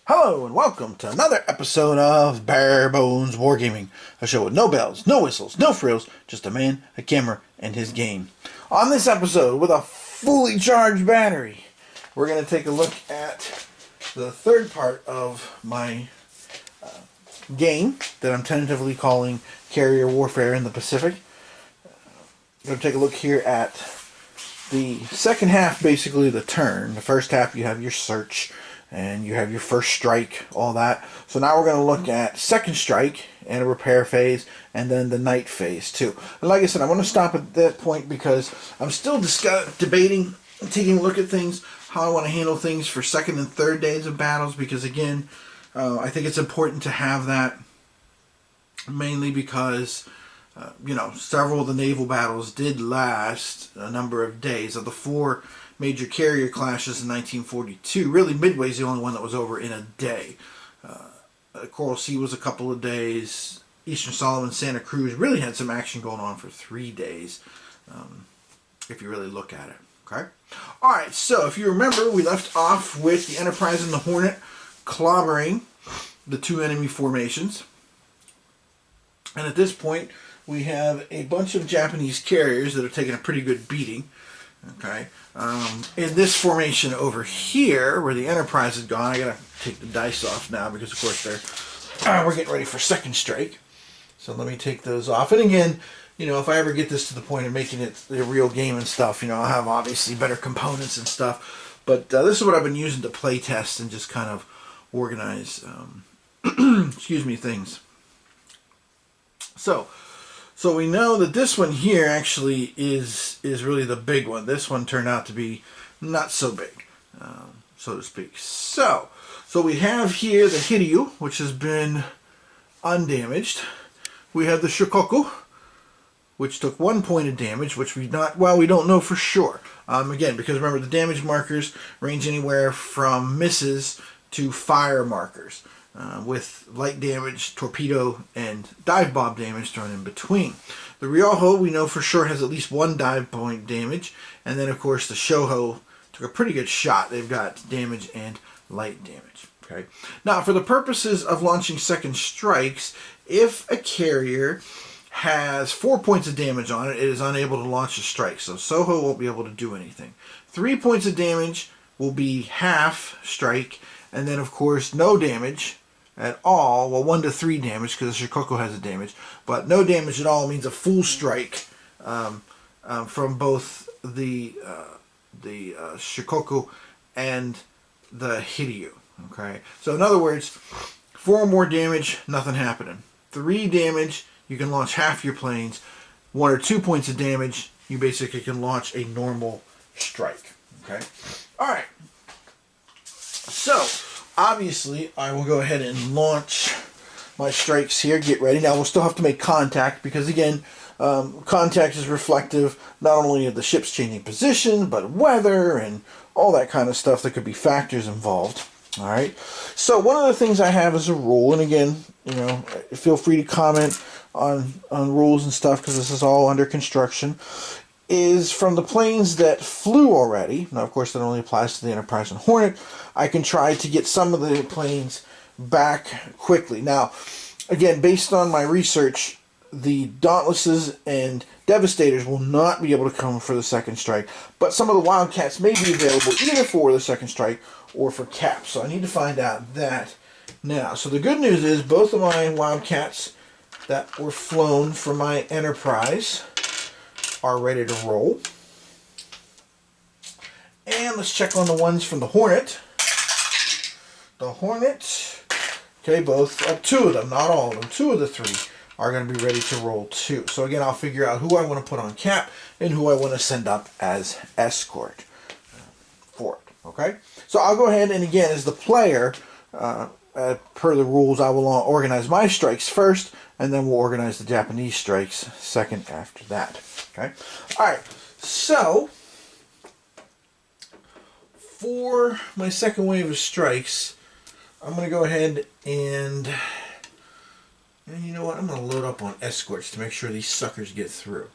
Hello and welcome to another episode of Bare Bones Wargaming, a show with no bells, no whistles, no frills, just a man, a camera, and his game. On this episode, with a fully charged battery, we're going to take a look at the third part of my game that I'm tentatively calling Carrier Warfare in the Pacific. We're going to take a look here at the second half, basically the turn. The first half you have your search, and you have your first strike, all that. So now we're going to look at second strike and a repair phase, and then the night phase too. And like I said, I want to stop at that point because I'm still debating, taking a look at things, how I want to handle things for second and third days of battles, because again, I think it's important to have that, mainly because several of the naval battles did last a number of days. Of the four major carrier clashes in 1942, really Midway's the only one that was over in a day. Coral Sea was a couple of days. Eastern Solomon, Santa Cruz really had some action going on for 3 days, if you really look at it. Okay? Alright, so if you remember, we left off with the Enterprise and the Hornet clobbering the two enemy formations. And at this point, we have a bunch of Japanese carriers that are taking a pretty good beating. Okay, in this formation over here, where the Enterprise is gone, I gotta take the dice off now because, of course, we're getting ready for second strike. So let me take those off. And again, if I ever get this to the point of making it the real game and stuff, I'll have obviously better components and stuff. But this is what I've been using to play test and just kind of organize, excuse me, things. So we know that this one here actually is really the big one. This one turned out to be not so big, so to speak. So we have here the Hiryu, which has been undamaged. We have the Shikoku, which took 1 point of damage, which we don't know for sure. Again, because remember, the damage markers range anywhere from misses to fire markers, with light damage, torpedo, and dive bomb damage thrown in between. The Ryoho, we know for sure, has at least 1 dive point damage, and then of course the Shoho took a pretty good shot. They've got damage and light damage. Okay. Now, for the purposes of launching second strikes, if a carrier has 4 points of damage on it, it is unable to launch a strike. So Soho won't be able to do anything. 3 points of damage will be half strike, and then of course no damage at all. Well, 1 to 3 damage because the Shikoku has a damage, but no damage at all means a full strike from both the Shikoku and the Hiryu. Okay, so in other words, 4 more damage, nothing happening. 3 damage, you can launch half your planes. 1 or 2 points of damage, you basically can launch a normal strike. Okay, all right. So obviously, I will go ahead and launch my strikes here. Get ready. Now, we'll still have to make contact because, again, contact is reflective not only of the ship's changing position, but weather and all that kind of stuff. There could be factors involved. All right. So one of the things I have as a rule, and again, feel free to comment on rules and stuff because this is all under construction, is from the planes that flew already. Now, of course, that only applies to the Enterprise and Hornet. I can try to get some of the planes back quickly. Now, again, based on my research, the Dauntlesses and Devastators will not be able to come for the second strike, but some of the Wildcats may be available either for the second strike or for caps. So I need to find out that now. So the good news is both of my Wildcats that were flown from my Enterprise are ready to roll. And let's check on the ones from the Hornet. The Hornet, okay, both, 2 of them, not all of them, 2 of the 3 are going to be ready to roll too. So again, I'll figure out who I want to put on cap and who I want to send up as escort for it, okay? So I'll go ahead and again, as the player, per the rules, I will organize my strikes first, and then we'll organize the Japanese strikes second after that. Okay. All right. So for my second wave of strikes, I'm going to go ahead and you know what? I'm going to load up on escorts to make sure these suckers get through.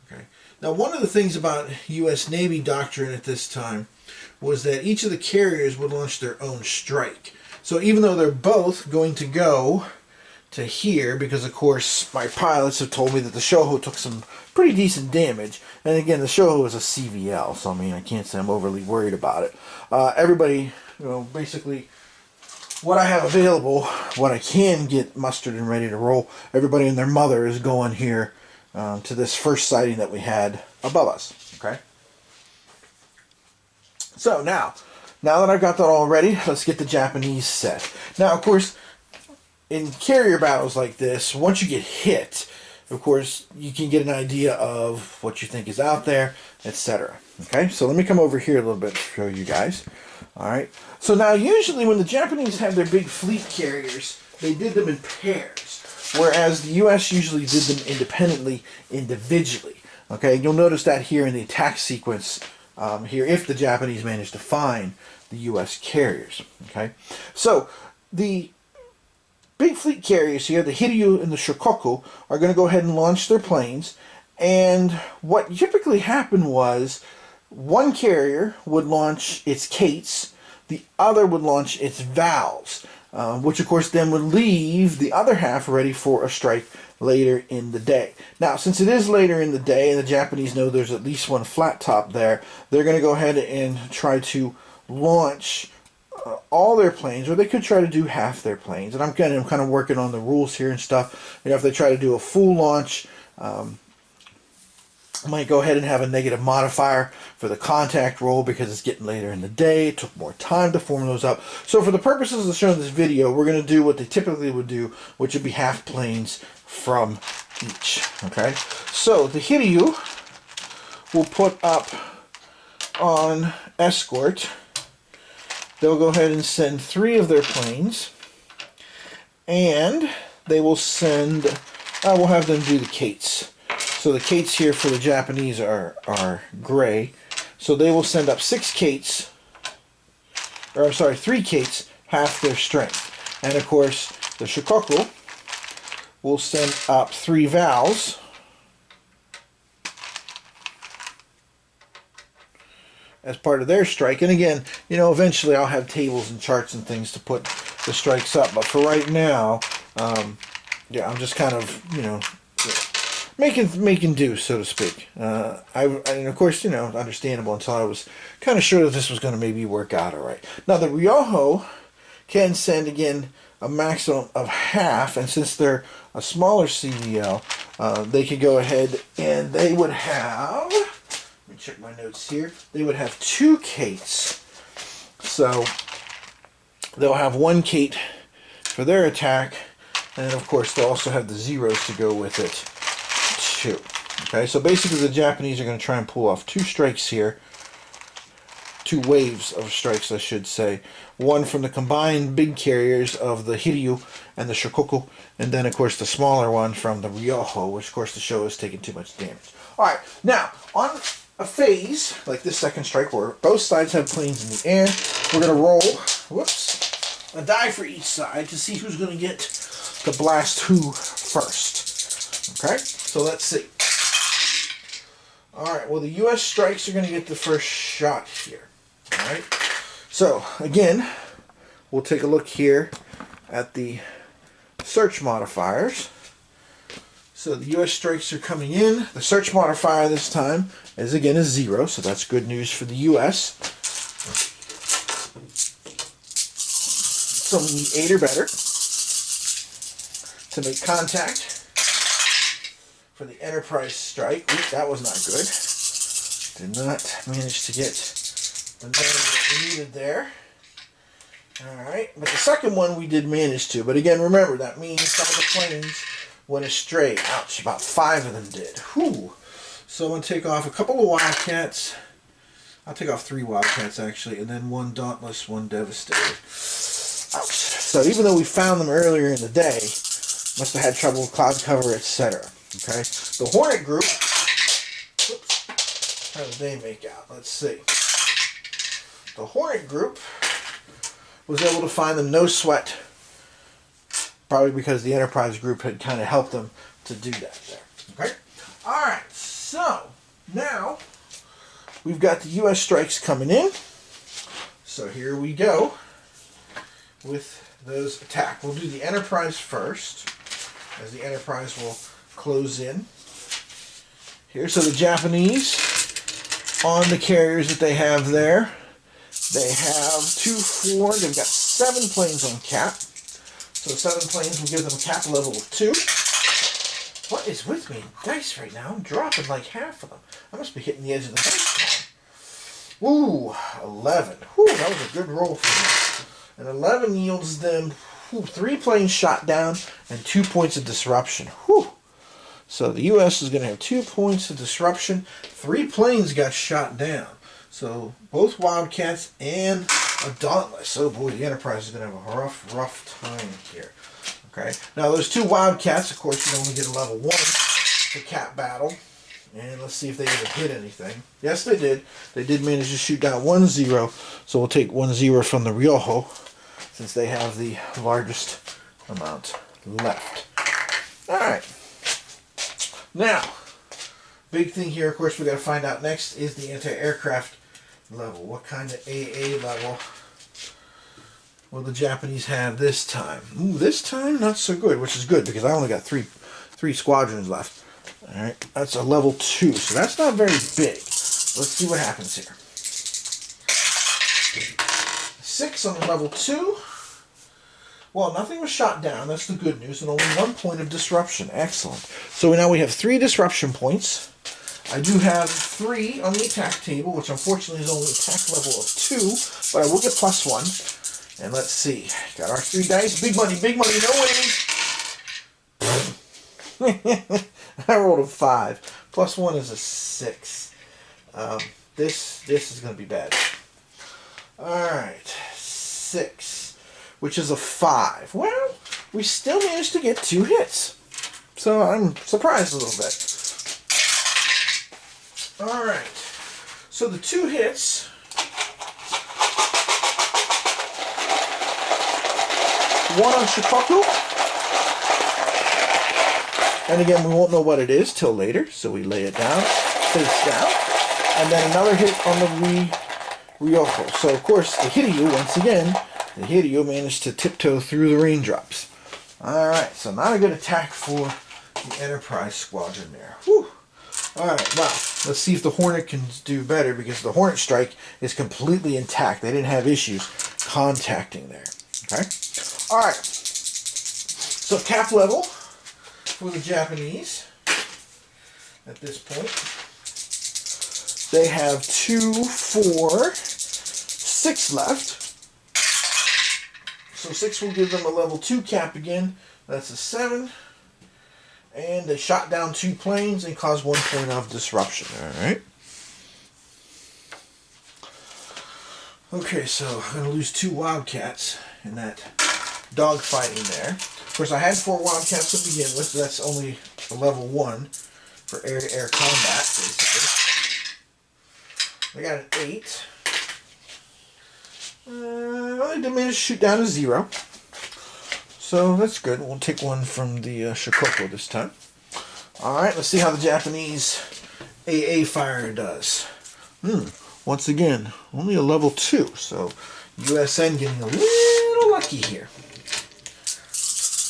Okay. Now, one of the things about U.S. Navy doctrine at this time was that each of the carriers would launch their own strike. So even though they're both going to go to here, because of course my pilots have told me that the Shoho took some pretty decent damage, and again the Shoho is a CVL, so I mean I can't say I'm overly worried about it. Everybody, basically what I have available, what I can get mustered and ready to roll, everybody and their mother is going here to this first sighting that we had above us. Okay. So now that I've got that all ready, let's get the Japanese set. Now, of course, in carrier battles like this, once you get hit, of course, you can get an idea of what you think is out there, etc. Okay, so let me come over here a little bit to show you guys. All right, so now usually when the Japanese had their big fleet carriers, they did them in pairs, whereas the U.S. usually did them independently, individually. Okay, you'll notice that here in the attack sequence here, if the Japanese manage to find the U.S. carriers. Okay, so the big fleet carriers here, the Hiryu and the Shikoku, are going to go ahead and launch their planes. And what typically happened was one carrier would launch its Kates, the other would launch its Vals, which of course then would leave the other half ready for a strike later in the day. Now, since it is later in the day and the Japanese know there's at least one flat top there, they're going to go ahead and try to launch all their planes, or they could try to do half their planes. And I'm kind of working on the rules here and stuff. If they try to do a full launch, I might go ahead and have a negative modifier for the contact roll because it's getting later in the day. It took more time to form those up. So for the purposes of showing this video, we're going to do what they typically would do, which would be half planes from each. Okay, so the Hiryu will put up on escort. They'll go ahead and send 3 of their planes, and they will send, we'll have them do the Kates. So the Kates here for the Japanese are gray. So they will send up 6 Kates, or I'm sorry, 3 Kates, half their strength. And of course, the Shikoku will send up 3 Vals, as part of their strike. And again, eventually I'll have tables and charts and things to put the strikes up. But for right now, yeah, I'm just kind of, making do, so to speak. And of course, understandable until I was kind of sure that this was going to maybe work out all right. Now, the Ryoho can send, again, a maximum of half, and since they're a smaller CVL, they could go ahead and they would have, let me check my notes here, they would have 2 Kates. So they'll have 1 Kate for their attack, and of course they'll also have the zeros to go with it too. Okay, so basically the Japanese are going to try and pull off 2 strikes here. 2 waves of strikes, I should say. One from the combined big carriers of the Hiryu and the Shikoku, and then of course the smaller one from the Ryoho, which of course the show has taken too much damage. Alright, now on a phase like this second strike where both sides have planes in the air, we're going to roll, whoops, a die for each side to see who's going to get to blast who first. Okay, so let's see. Alright, well the US strikes are going to get the first shot here. Alright, so again, we'll take a look here at the search modifiers. So the US strikes are coming in. The search modifier this time is again a 0, so that's good news for the US. So we need 8 or better to make contact for the Enterprise strike. Oops, that was not good. Did not manage to get the number that we needed there. Alright, but the second one we did manage to. But again, remember, that means some of the planes went astray. Ouch, about 5 of them did. Whew. So I'm going to take off a couple of Wildcats. I'll take off 3 Wildcats, actually, and then 1 Dauntless, 1 Devastator. Ouch. So even though we found them earlier in the day, must have had trouble with cloud cover, etc. Okay, the Hornet group, whoops, how did they make out? Let's see. The Hornet group was able to find them no sweat, probably because the Enterprise group had kind of helped them to do that there. Okay, alright, so now we've got the US strikes coming in. So here we go. with those attack. We'll do the Enterprise first, as the Enterprise will close in here. So the Japanese, on the carriers that they have there, they have 2, 4, they've got 7 planes on cap. So 7 planes will give them a cap level of 2. What is with me in dice right now? I'm dropping like half of them. I must be hitting the edge of the dice pad. Ooh, 11. Whew, that was a good roll for me. And 11 yields them 3 planes shot down and 2 points of disruption. Whew. So the U.S. is going to have 2 points of disruption. 3 planes got shot down. So both Wildcats and a Dauntless. Oh boy, the Enterprise is going to have a rough time here. Okay. Now those 2 Wildcats, of course, you only get a level 1 for cap battle. And let's see if they even hit anything. Yes, they did. They did manage to shoot down 1-0. So we'll take 1-0 from the Riojo, since they have the largest amount left. Alright. Now, big thing here, of course, we got to find out next is the anti-aircraft level. What kind of AA level will the Japanese have this time? Ooh, this time, not so good, which is good because I only got three squadrons left. Alright, that's a level 2, so that's not very big. Let's see what happens here. 6 on the level 2. Well, nothing was shot down. That's the good news. And only 1 point of disruption. Excellent. So now we have 3 disruption points. I do have 3 on the attack table, which unfortunately is only attack level of 2. But I will get +1. And let's see. Got our 3 dice. Big money, no whammies. I rolled a 5. +1 is a 6. This is going to be bad. Alright. 6. Which is a 5. Well, we still managed to get 2 hits. So I'm surprised a little bit. Alright. So the 2 hits. One on Shikoku. And again, we won't know what it is till later. So we lay it down, face down. And then another hit on the Riojo. So of course, the Hiryu, once again, the Hiryu managed to tiptoe through the raindrops. Alright, so not a good attack for the Enterprise squadron there. Whew. Alright, well, let's see if the Hornet can do better, because the Hornet strike is completely intact. They didn't have issues contacting there. Okay? Alright. So cap level for the Japanese at this point. They have 2, 4, 6 left. So 6 will give them a level 2 cap again. That's a 7. And they shot down 2 planes and caused 1 point of disruption. Alright. Okay, so I'm going to lose 2 Wildcats in that dogfighting there. Of course, I had 4 Wildcats to begin with. So that's only a level 1 for air-to-air combat, basically. I got an 8. I did manage to shoot down a 0. So that's good. We'll take 1 from the Shikoku this time. Alright, let's see how the Japanese AA fire does. Once again, only a level 2. So USN getting a little lucky here.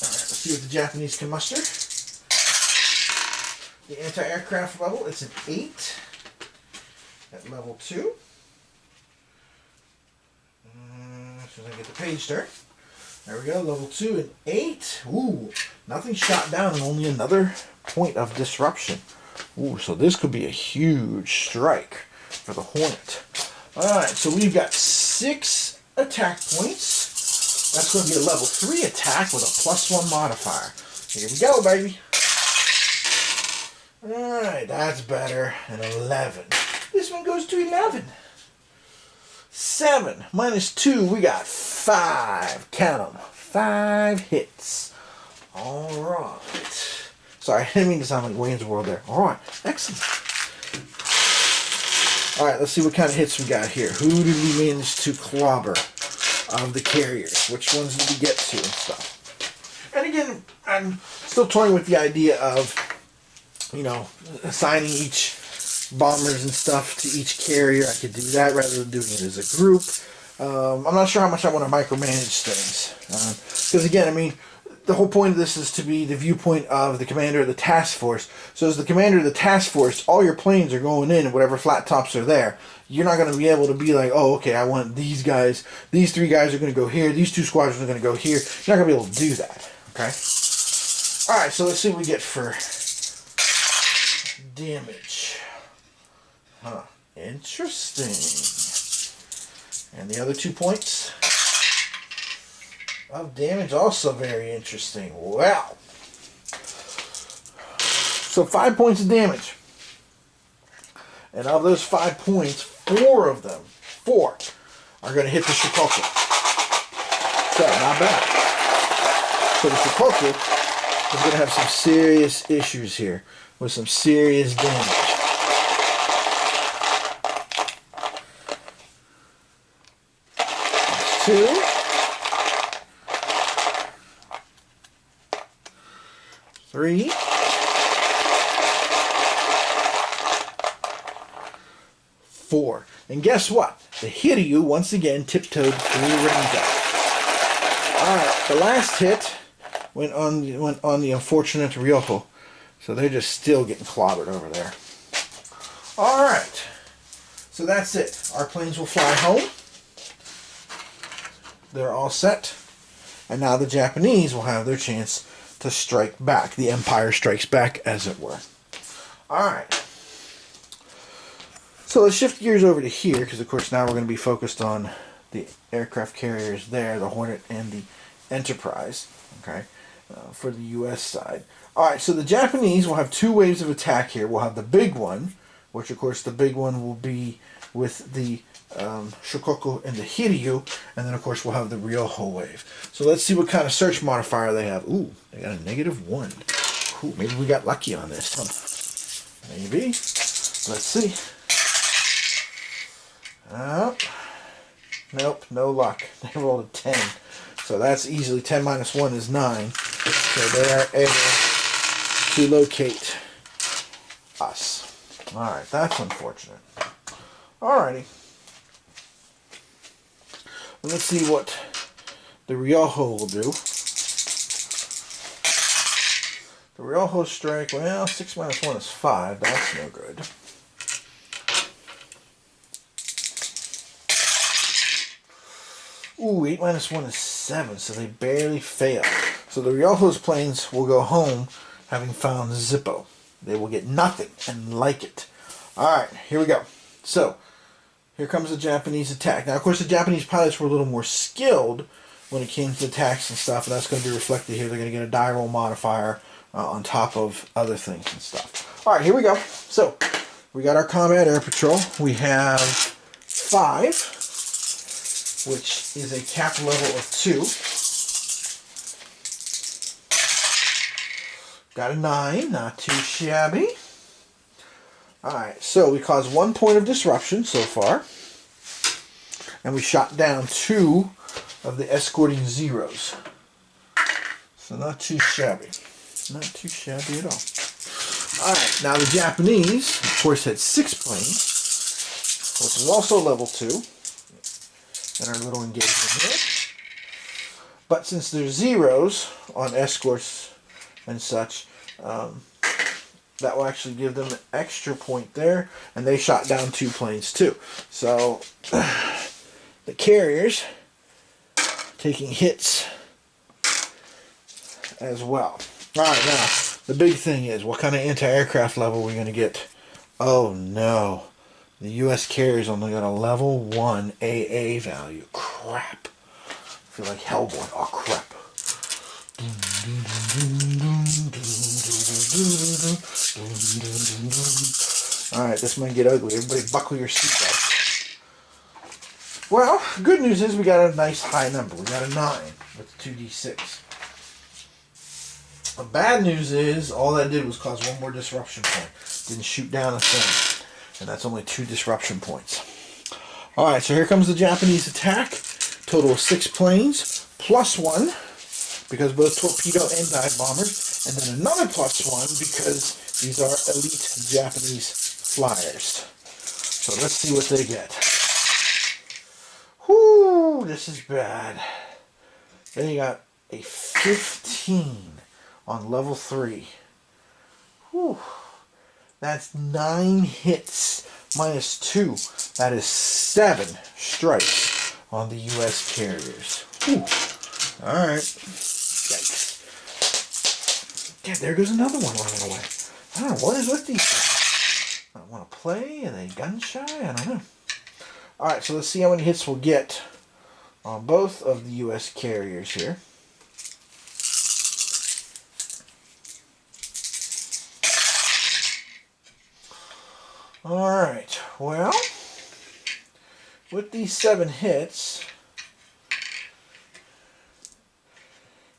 Alright, let's see what the Japanese can muster. The anti-aircraft level, it's an 8 at level 2. As soon as I get the page turn. There we go, level 2 and 8. Ooh, nothing shot down and only another point of disruption. Ooh, so this could be a huge strike for the Hornet. Alright, so we've got 6 attack points. That's going to be a level 3 attack with a +1 modifier. Here we go, baby. Alright, that's better. An 11. This one goes to 11. 7 minus 2, we got 5. Count them. 5 hits. Alright. Sorry, I didn't mean to sound like Wayne's World there. Alright, excellent. Alright, let's see what kind of hits we got here. Who did we manage to clobber of the carriers? Which ones did we get to and stuff? And again, I'm still toying with the idea of, you know, assigning each bombers and stuff to each carrier. I could do that rather than doing it as a group. I'm not sure how much I want to micromanage things. Because again, I mean, the whole point of this is to be the viewpoint of the commander of the task force. So as the commander of the task force, all your planes are going in, whatever flat tops are there. You're not going to be able to be like, oh, okay, I want these guys. These 3 guys are going to go here. These 2 squadrons are going to go here. You're not going to be able to do that. Okay? Alright, so let's see what we get for damage. Huh. Interesting. And the other 2 points of damage, also very interesting. Wow. So 5 points of damage. And of those 5 points, 4 of them, 4, are going to hit the Shikoku. So, not bad. So the Shikoku is going to have some serious issues here, with some serious damage. That's 2. 3. 4. And guess what? The Hiryu once again tiptoed through the raindrop. Alright, the last hit went on the unfortunate Ryoho. So they're just still getting clobbered over there. Alright. So that's it. Our planes will fly home. They're all set. And now the Japanese will have their chance to strike back. The Empire strikes back, as it were. Alright. So let's shift gears over to here, because of course now we're going to be focused on the aircraft carriers there, the Hornet and the Enterprise, okay, for the U.S. side. Alright, so the Japanese will have 2 waves of attack here. We'll have the big one, which of course the big one will be with the Shikoku and the Hiryu, and then of course we'll have the Ryoho wave. So let's see what kind of search modifier they have. Ooh, they got a -1. Ooh, maybe we got lucky on this, huh? Maybe. Let's see. Nope, no luck. They rolled a 10. So that's easily 10 minus 1 is 9. So they are able to locate us. Alright, that's unfortunate. Alrighty. Let's see what the Ryoho will do. The Ryoho strike, well, 6 minus 1 is 5. That's no good. Ooh, 8 minus 1 is 7, so they barely fail. So the Ryoho's planes will go home having found Zippo. They will get nothing and like it. Alright, here we go. So, here comes the Japanese attack. Now, of course, the Japanese pilots were a little more skilled when it came to attacks and stuff, and that's going to be reflected here. They're going to get a die roll modifier on top of other things and stuff. Alright, here we go. So, we got our Combat Air Patrol. We have 5. Which is a cap level of 2. Got a 9, not too shabby. Alright, so we caused 1 point of disruption so far. And we shot down 2 of the escorting Zeros. So not too shabby. Not too shabby at all. Alright, now the Japanese, of course, had 6 planes, which is also level 2. In our little engagement here. But since there's Zeros on escorts and such, that will actually give them an extra point there, and they shot down 2 planes too. So the carriers taking hits as well. Alright, now the big thing is, what kind of anti-aircraft level are we going to get? Oh no. The U.S. carrier's only got a level 1 AA value. Crap. I feel like Hellboy. Oh, crap. Alright, this might get ugly. Everybody buckle your seatbelts. Well, good news is we got a nice high number. We got a 9 with 2d6. The bad news is all that did was cause 1 more disruption point. Didn't shoot down a thing. And that's only 2 disruption points. Alright, so here comes the Japanese attack. Total of 6 planes, plus 1, because both torpedo and dive bombers, and then another plus 1 because these are elite Japanese flyers. So let's see what they get. Whoo! this is bad. Then you got a 15 on level 3. Whew. That's 9 hits minus 2. That is 7 strikes on the U.S. carriers. Whew. Alright. Yikes. Yeah, there goes another one running away. I don't know what is with these guys. I want to play? Are they gun shy? I don't know. Alright, so let's see how many hits we'll get on both of the U.S. carriers here. Alright, well, with these 7 hits,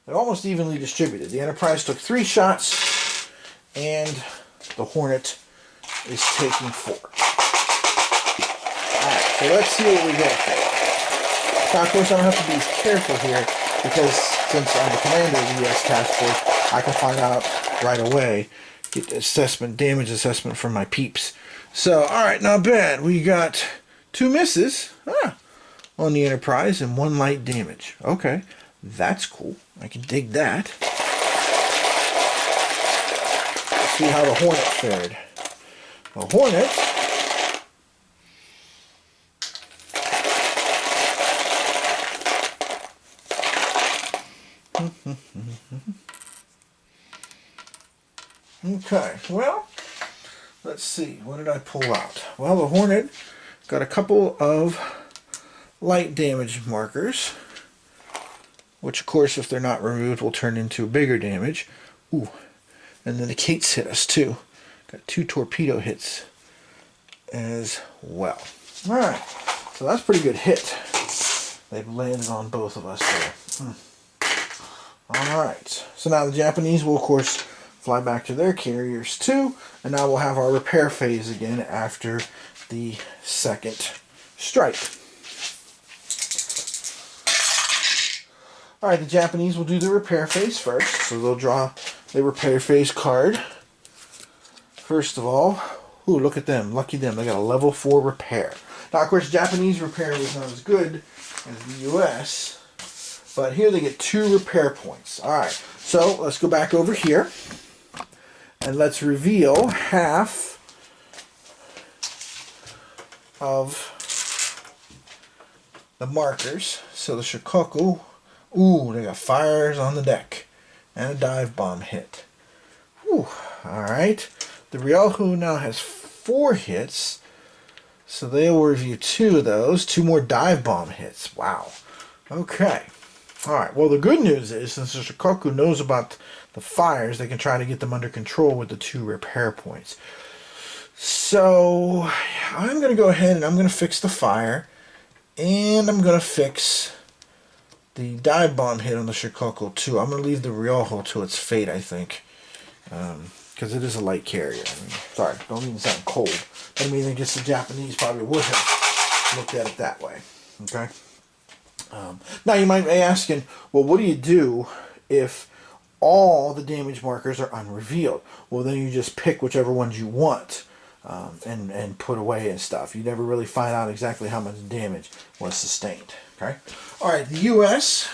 they're almost evenly distributed. The Enterprise took 3 shots, and the Hornet is taking 4. Alright, so let's see what we get there. Now, of course, I don't have to be as careful here, because since I'm the commander of the U.S. Task Force, I can find out right away, get the assessment, damage assessment from my peeps. So, alright, not bad. We got 2 misses on the Enterprise and 1 light damage. Okay, that's cool. I can dig that. Let's see how the Hornet fared. The Hornet okay, well, let's see. What did I pull out? Well, the Hornet got a couple of light damage markers, which, of course, if they're not removed, will turn into bigger damage. Ooh, and then the Kates hit us, too. Got 2 torpedo hits as well. Alright, so that's a pretty good hit. They've landed on both of us there. Alright, so now the Japanese will, of course, fly back to their carriers too, and now we'll have our repair phase again after the second strike. Alright, the Japanese will do the repair phase first, so they'll draw the repair phase card. First of all, ooh, look at them, lucky them, they got a level 4 repair. Now, of course, Japanese repair was not as good as the U.S., but here they get 2 repair points. Alright, so let's go back over here. And let's reveal half of the markers. So the Shikoku, ooh, they got fires on the deck. And a dive bomb hit. Whew, alright. The Ryohu now has 4 hits. So they will review 2 of those. 2 more dive bomb hits. Wow. Okay. Alright, well, the good news is, since the Shikoku knows about the fires, they can try to get them under control with the 2 repair points. So, I'm going to go ahead and I'm going to fix the fire, and I'm going to fix the dive bomb hit on the Shikoku too. I'm going to leave the Ryoho to its fate, I think, because it is a light carrier. I mean, sorry, don't mean to sound cold, but I mean, I guess the Japanese probably would have looked at it that way. Okay? Now you might be asking, well, what do you do if all the damage markers are unrevealed? Well, then you just pick whichever ones you want and put away and stuff. You never really find out exactly how much damage was sustained. Okay. All right. The U.S.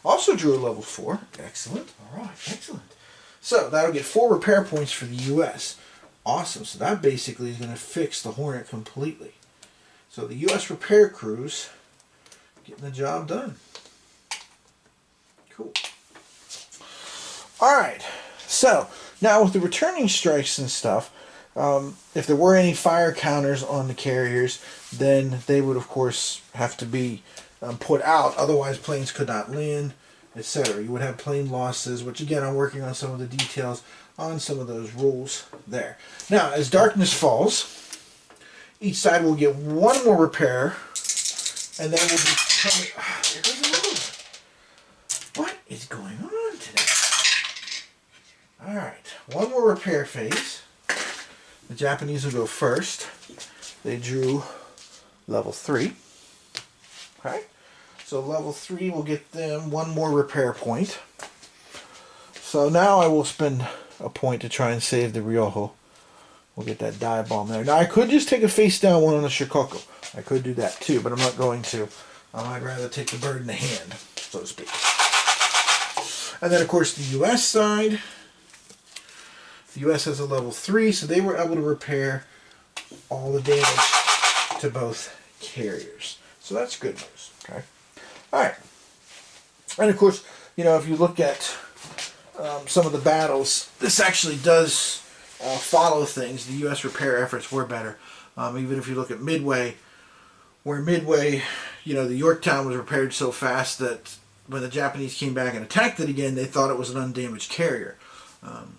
also drew a level 4. Excellent. All right. Excellent. So that'll get 4 repair points for the U.S. Awesome. So that basically is going to fix the Hornet completely. So the U.S. repair crews getting the job done. Cool. Alright, so now with the returning strikes and stuff, if there were any fire counters on the carriers, then they would of course have to be put out, otherwise planes could not land, etc. You would have plane losses, which again I'm working on some of the details on some of those rules there. Now, as darkness falls, each side will get 1 more repair, and then we'll be coming... there goes another one. What is going on today? Alright, 1 more repair phase. The Japanese will go first. They drew level 3. Okay, so level 3 will get them 1 more repair point. So now I will spend a point to try and save the Ryoho. We'll get that dive bomb there. Now I could just take a face down one on the Shikoku. I could do that too, but I'm not going to. I'd rather take the bird in the hand, so to speak. And then, of course, the U.S. side. The U.S. has a level 3, so they were able to repair all the damage to both carriers. So that's good news. Okay. All right. And, of course, you know, if you look at some of the battles, this actually does follow things. The U.S. repair efforts were better. Even if you look at Midway, where Midway, you know, the Yorktown was repaired so fast that when the Japanese came back and attacked it again, they thought it was an undamaged carrier.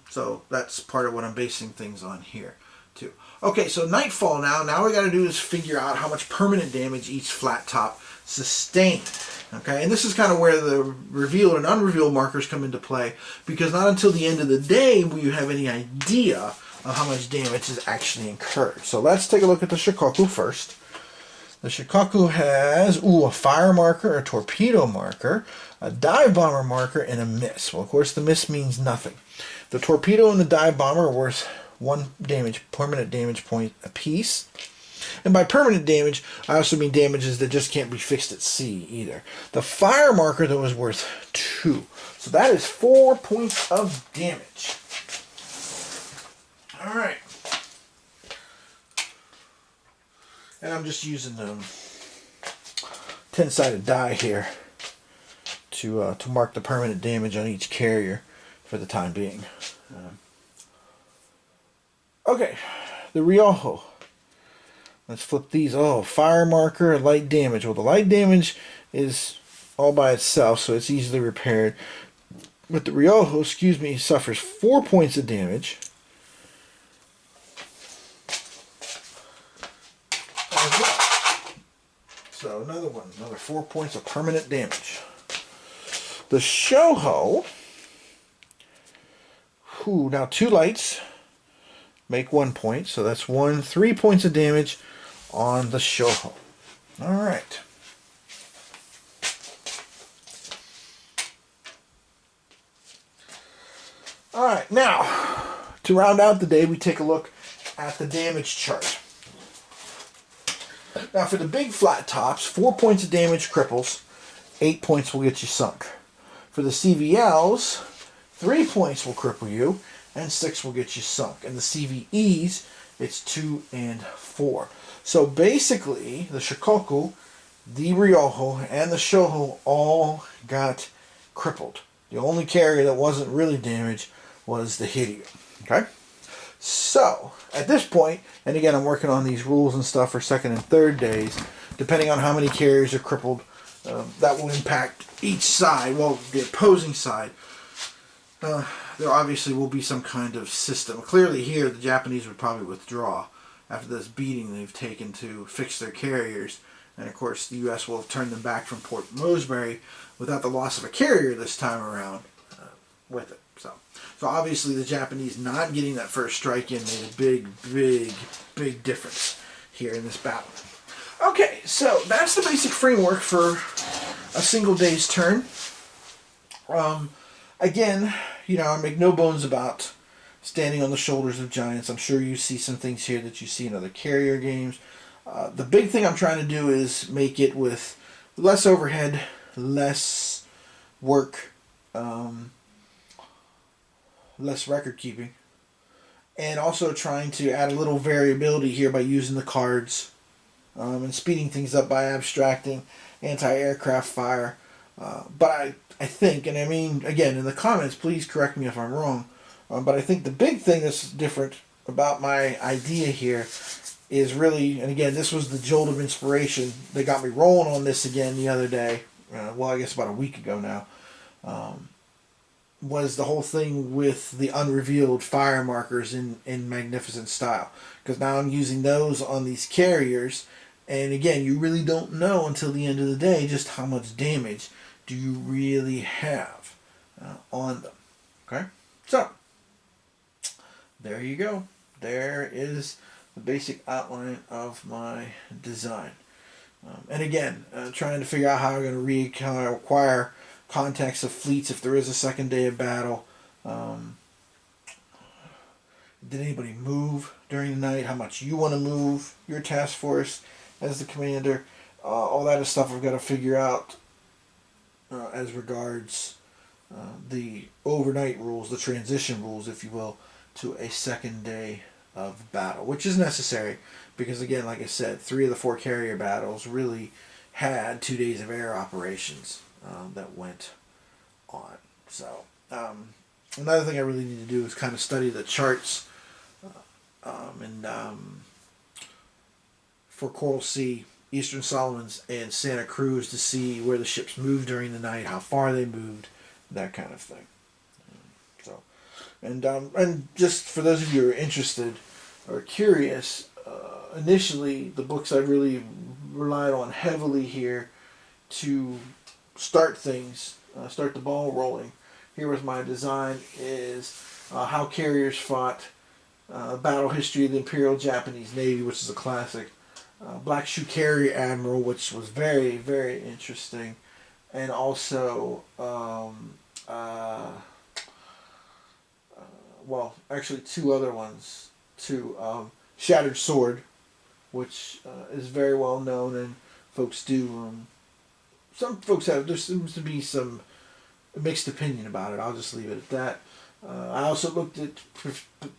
So that's part of what I'm basing things on here, too. Okay, so Nightfall now. Now we got to do is figure out how much permanent damage each flat top sustained. Okay, and this is kind of where the revealed and unrevealed markers come into play, because not until the end of the day will you have any idea of how much damage is actually incurred. So let's take a look at the Shikoku first. The Shikoku has, a fire marker, a torpedo marker, a dive bomber marker, and a miss. Well, of course, the miss means nothing. The torpedo and the dive bomber are worth 1 permanent damage point apiece. And by permanent damage, I also mean damages that just can't be fixed at sea either. The fire marker, though, is worth 2. So that is 4 points of damage. All right. And I'm just using 10-sided die here to mark the permanent damage on each carrier for the time being. Okay, the Ryoho. Let's flip these. Oh, fire marker, light damage. Well, the light damage is all by itself, so it's easily repaired. But the Ryoho, suffers 4 points of damage. As well. So another 4 points of permanent damage. The Shoho. Now 2 lights make 1 point, so that's 3 points of damage on the Shoho. All right. All right, now, to round out the day, we take a look at the damage chart. Now, for the big flat tops, 4 points of damage cripples, 8 points will get you sunk. For the CVLs, 3 points will cripple you, and 6 will get you sunk. And the CVEs, it's 2 and 4. So basically, the Shikoku, the Ryoho, and the Shoho all got crippled. The only carrier that wasn't really damaged was the Hiryu. Okay? So, at this point, and again, I'm working on these rules and stuff for second and third days, depending on how many carriers are crippled, that will impact each side, well, the opposing side. There obviously will be some kind of system. Clearly here, the Japanese would probably withdraw after this beating they've taken to fix their carriers. And of course, the U.S. will have turned them back from Port Moresby without the loss of a carrier this time around with it. So obviously the Japanese not getting that first strike in made a big difference here in this battle. Okay, so that's the basic framework for a single day's turn. Again, you know, I make no bones about standing on the shoulders of giants. I'm sure you see some things here that you see in other carrier games. The big thing I'm trying to do is make it with less overhead, less work, less record keeping, and also trying to add a little variability here by using the cards and speeding things up by abstracting anti-aircraft fire. But I think, and I mean, again, in the comments, please correct me if I'm wrong, but I think the big thing that's different about my idea here is really, and again, this was the jolt of inspiration that got me rolling on this again the other day, well, I guess about a week ago now, was the whole thing with the unrevealed fire markers in magnificent style. Because now I'm using those on these carriers, and again, you really don't know until the end of the day just how much damage do you really have on them. Okay? So, there you go. There is the basic outline of my design. And again, trying to figure out how I'm going to acquire contacts of fleets if there is a second day of battle. Did anybody move during the night? How much you want to move your task force as the commander? all that is stuff I've got to figure out as regards the overnight rules, the transition rules, if you will, to a second day of battle, which is necessary because, again, like I said, 3 of the 4 carrier battles really had 2 days of air operations that went on. So, another thing I really need to do is kind of study the charts and for Coral Sea, Eastern Solomons, and Santa Cruz to see where the ships moved during the night, how far they moved, that kind of thing. So, and just for those of you who are interested or curious, initially the books I really relied on heavily here to start things, start the ball rolling. Here was my design: is how carriers fought, battle history of the Imperial Japanese Navy, which is a classic. Black Shoe Carrier Admiral, which was very, very interesting, and also, well, actually 2 other ones too. Shattered Sword, which is very well known, and folks do. Some folks have. There seems to be some mixed opinion about it. I'll just leave it at that. I also looked at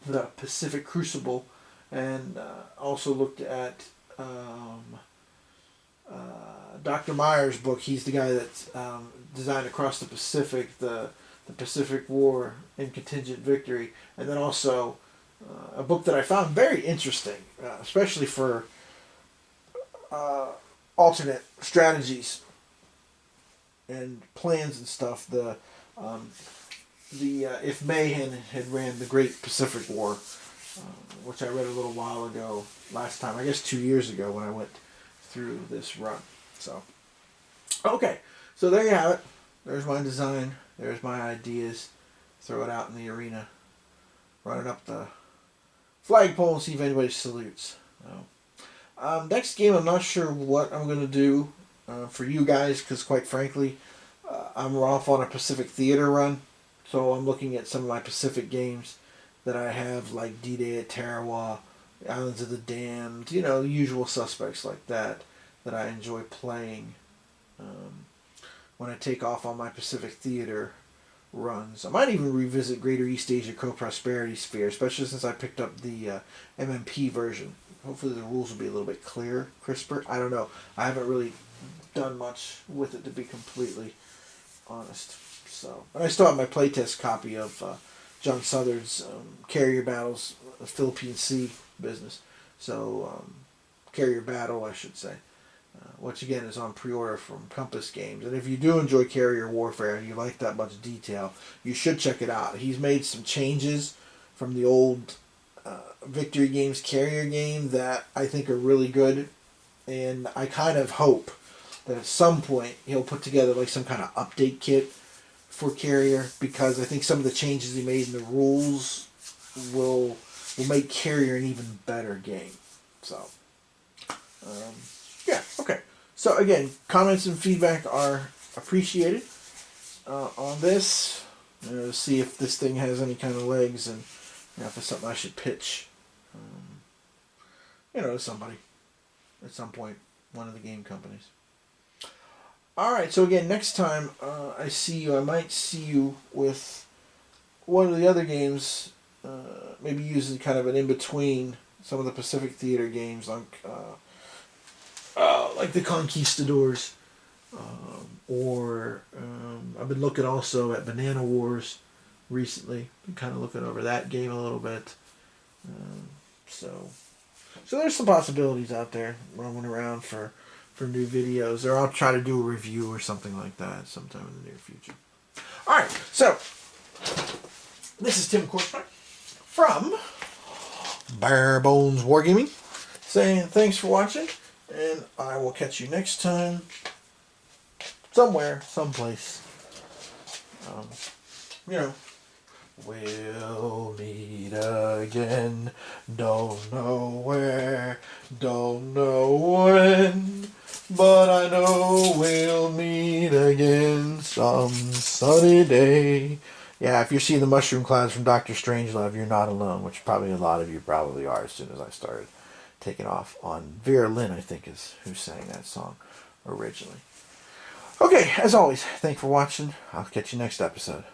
the Pacific Crucible, and also looked at Dr. Meyer's book. He's the guy that designed Across the Pacific, the Pacific War and Contingent Victory, and then also a book that I found very interesting, especially for alternate strategies and plans and stuff. The If Mayhem had ran the Great Pacific War, which I read a little while ago, last time, I guess 2 years ago when I went through this run. So, okay, so there you have it. There's my design. There's my ideas. Throw it out in the arena. Run it up the flagpole and see if anybody salutes. So, next game, I'm not sure what I'm going to do for you guys, because quite frankly, I'm off on a Pacific Theater run. So I'm looking at some of my Pacific games that I have, like D-Day at Tarawa, Islands of the Damned, you know, the usual suspects like that I enjoy playing when I take off on my Pacific Theater runs. I might even revisit Greater East Asia Co-Prosperity Sphere, especially since I picked up the MMP version. Hopefully the rules will be a little bit clearer, crisper. I don't know. I haven't really done much with it, to be completely honest. So, and I still have my playtest copy of John Southard's Carrier Battles, Philippine Sea business. So, Carrier Battle, I should say. Which again is on pre-order from Compass Games. And if you do enjoy Carrier Warfare and you like that much detail, you should check it out. He's made some changes from the old Victory Games Carrier game that I think are really good. And I kind of hope that at some point he'll put together like some kind of update kit for Carrier, because I think some of the changes he made in the rules will make Carrier an even better game. So, yeah, okay. So again, comments and feedback are appreciated on this. To see if this thing has any kind of legs, and if it's something I should pitch, to somebody at some point, one of the game companies. Alright, so again, next time I see you, I might see you with one of the other games, maybe using kind of an in-between some of the Pacific Theater games, like the Conquistadors, or I've been looking also at Banana Wars recently, been kind of looking over that game a little bit. So there's some possibilities out there roaming around for new videos, or I'll try to do a review or something like that sometime in the near future. Alright, so this is Tim Korchmar from Bare Bones Wargaming, saying thanks for watching, and I will catch you next time, somewhere, someplace. We'll meet again, don't know where, don't know when, but I know we'll meet again some sunny day. Yeah, if you're seeing the mushroom clouds from Dr. Strangelove, you're not alone, which probably a lot of you probably are as soon as I started taking off on Vera Lynn, I think is who sang that song. originally. Okay, as always, thanks for watching. I'll catch you next episode.